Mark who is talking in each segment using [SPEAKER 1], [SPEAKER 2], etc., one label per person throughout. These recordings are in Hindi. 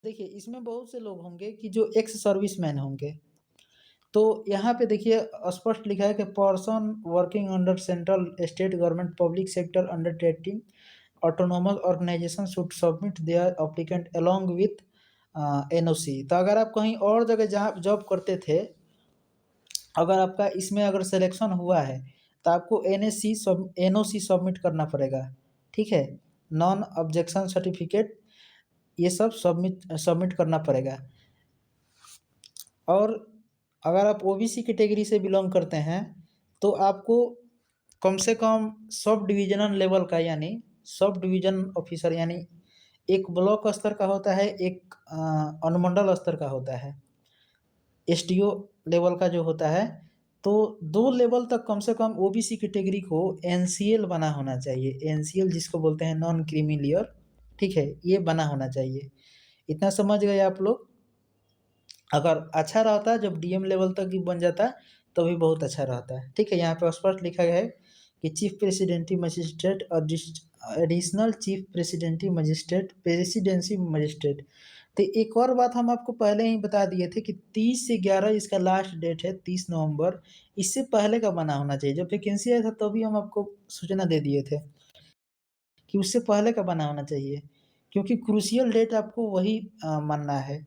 [SPEAKER 1] देखिए, इसमें बहुत से लोग होंगे कि जो एक्स सर्विसमैन होंगे। तो यहाँ पे देखिए स्पष्ट लिखा है कि person working under central state government public sector undertaking autonomous organisation should submit their applicant along with NOC. तो अगर आप कहीं और जगह जहाँ जॉब करते थे, अगर आपका इसमें अगर सिलेक्शन हुआ है, तो आपको एनओसी सबमिट करना पड़ेगा, ठीक है? नॉन ऑब्जेक्शन सर्टिफिकेट, ये सब सबमिट सबमिट करना पड़ेगा। और अगर आप ओबीसी कैटेगरी से बिलॉन्ग करते हैं, तो आपको कम से कम सब डिविजनल लेवल का, यानी सब डिवीजन ऑफिसर, यानी एक ब्लॉक स्तर का होता है, एक अनुमंडल स्तर का होता है, एसडीओ लेवल का जो होता है। तो 2 लेवल तक कम से कम ओबीसी कैटेगरी को एनसीएल बना होना चाहिए। एनसीएल जिसको बोलते हैं नॉन क्रीमी लेयर, ठीक है? ये बना होना चाहिए। इतना समझ गए आप लोग? अगर अच्छा रहता जब डीएम लेवल तक ही बन जाता, तो भी बहुत अच्छा रहता है, ठीक है? यहाँ पे स्पष्ट लिखा गया है कि चीफ प्रेसिडेंसी मजिस्ट्रेट और additional chief presidency magistrate, presidency magistrate. तो एक और बात हम आपको पहले ही बता दिए थे कि 30 से 11 इसका लास्ट डेट है, 30 नवंबर। इससे पहले का बना होना चाहिए। जब वैकेंसी आया था तभी हम आपको सूचना दे दिए थे कि उससे पहले का बना होना चाहिए, क्योंकि क्रूशियल डेट आपको वही मानना है।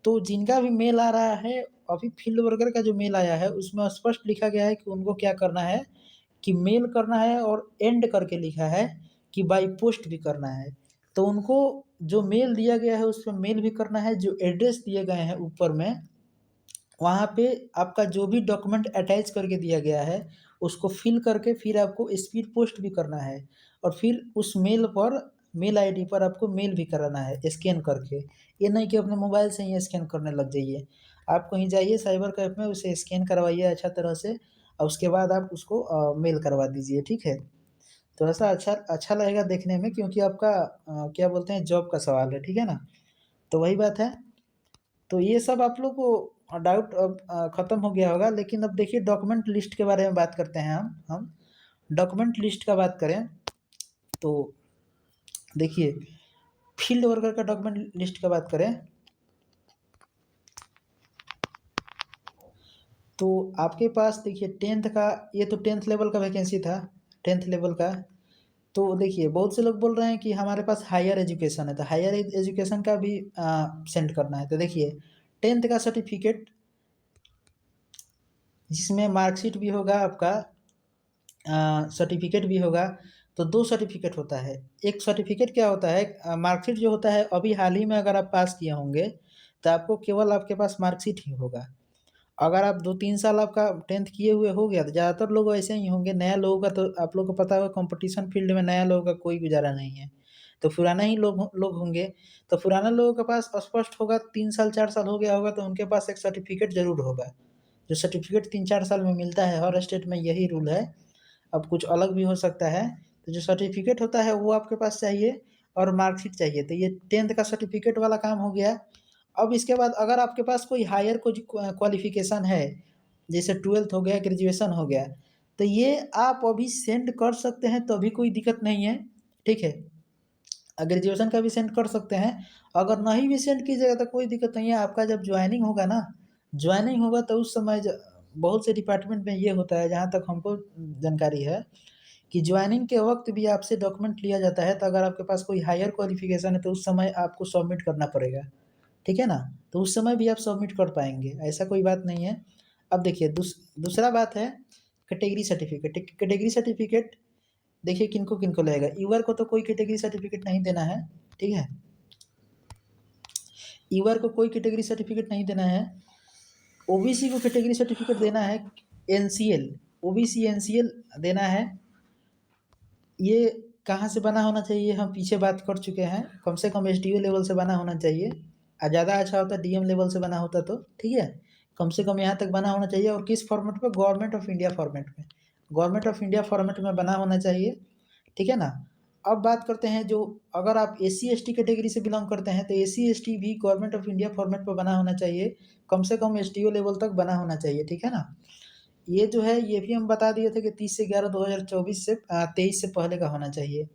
[SPEAKER 1] तो जिनका भी मेल आ रहा है, अभी फील्ड वर्कर का जो मेल आया है उसमें स्पष्ट लिखा गया है कि उनको क्या करना है, कि मेल करना है, और एंड करके लिखा है कि बाय पोस्ट भी करना है। तो उनको जो मेल दिया गया है उस पे मेल भी करना है, जो एड्रेस दिए गए हैं ऊपर में, वहाँ पे आपका जो भी डॉक्यूमेंट अटैच करके दिया गया है, उसको फिल करके फिर आपको स्पीड पोस्ट भी करना है, और फिर उस मेल पर, मेल आईडी पर आपको मेल भी कराना है स्कैन करके। ये नहीं कि अपने मोबाइल से ही स्कैन करने लग जाइए। आप कहीं जाइए साइबर कैफ़े में, उसे स्कैन करवाइए अच्छा तरह से, और उसके बाद आप उसको मेल करवा दीजिए, ठीक है? थोड़ा-सा अच्छा अच्छा लगेगा देखने में, क्योंकि आपका क्या बोलते हैं, जॉब का सवाल है, ठीक है ना? तो वही बात है। तो ये सब आप लोग को डाउट अब खत्म हो गया होगा। लेकिन अब देखिए डॉक्यूमेंट लिस्ट के बारे में बात करते हैं हम। डॉक्यूमेंट लिस्ट का बात करें, तो देखिए फील्ड वर्कर का डॉक्यूमेंट लिस्ट का बात करें, तो आपके पास देखिए 10th का, ये तो 10th लेवल का वैकेंसी था, 10th लेवल का। तो देखिए बहुत से लोग बोल रहे हैं कि हमारे पास हायर एजुकेशन है, तो हायर एजुकेशन का भी सेंड करना है। तो देखिए 10th का सर्टिफिकेट, जिसमें मार्कशीट भी होगा आपका, सर्टिफिकेट भी होगा। तो 2 सर्टिफिकेट होता है। एक सर्टिफिकेट क्या होता है, मार्कशीट जो होता है, अभी हाल ही में अगर आप पास किए होंगे, तो आपको केवल आपके पास मार्कशीट ही होगा। अगर आप 2-3 साल आपका 10th किए हुए हो गया, तो ज़्यादातर लोग ऐसे ही होंगे। नया लोगों का तो आप लोग को पता होगा, कॉम्पिटिशन फील्ड में नया लोगों का कोई गुज़ारा नहीं है। तो पुराना ही लोग होंगे। तो पुराने लोगों के पास स्पष्ट होगा, 3 साल 4 साल हो गया होगा, तो उनके पास एक सर्टिफिकेट ज़रूर होगा। जो सर्टिफिकेट 3-4 साल में मिलता है, हर स्टेट में यही रूल है। अब कुछ अलग भी हो सकता है। तो जो सर्टिफिकेट होता है वो आपके पास चाहिए, और मार्कशीट चाहिए। तो ये 10th का सर्टिफिकेट वाला काम हो गया। अब इसके बाद अगर आपके पास कोई हायर कुछ क्वालिफ़िकेशन है, जैसे 12th हो गया, ग्रेजुएशन हो गया, तो ये आप अभी सेंड कर सकते हैं, तो अभी कोई दिक्कत नहीं है, ठीक है? ग्रेजुएशन का भी सेंड कर सकते हैं। अगर नहीं भी सेंड कीजिएगा तो कोई दिक्कत नहीं है। आपका जब जॉइनिंग होगा ना, जॉइनिंग होगा तो उस समय बहुत से डिपार्टमेंट में ये होता है, जहाँ तक हमको जानकारी है, कि जॉइनिंग के वक़्त भी आपसे डॉक्यूमेंट लिया जाता है। तो अगर आपके पास कोई हायर क्वालिफ़िकेशन है, तो उस समय आपको सबमिट करना पड़ेगा, ठीक है ना? तो उस समय भी आप सबमिट कर पाएँगे, ऐसा कोई बात नहीं है। अब देखिए दूसरा बात है कैटेगरी सर्टिफ़िकेट। कैटेगरी सर्टिफ़िकेट देखिए किनको-किनको लगेगा। ईवर को तो कोई कैटेगरी सर्टिफ़िकेट नहीं देना है, ठीक है? ईवर को कोई कैटेगरी सर्टिफ़िकेट नहीं देना है। ओबीसी को कैटेगरी सर्टिफ़िकेट देना है, एनसीएल, ओबीसी एनसीएल देना है। ये कहाँ से बना होना चाहिए, हम पीछे बात कर चुके हैं। कम से कम एसडीओ लेवल से बना होना चाहिए। ज़्यादा अच्छा होता डीएम लेवल से बना होता तो, ठीक है? कम से कम यहाँ तक बना होना चाहिए, और किस फ़ॉर्मेट पे? गवर्नमेंट ऑफ इंडिया फ़ॉर्मेट में। गवर्नमेंट ऑफ इंडिया फ़ॉर्मेट में बना होना चाहिए, ठीक है ना? अब बात करते हैं, जो अगर आप एससी-एसटी कैटेगरी से बिलॉन्ग करते हैं, तो एससी-एसटी भी गवर्नमेंट ऑफ इंडिया फ़ॉर्मेट पे बना होना चाहिए। कम से कम एसडीओ लेवल तक बना होना चाहिए, ठीक है ना? ये जो है, ये भी हम बता दिए थे कि 30 से 11 2024 से 23 से पहले का होना चाहिए।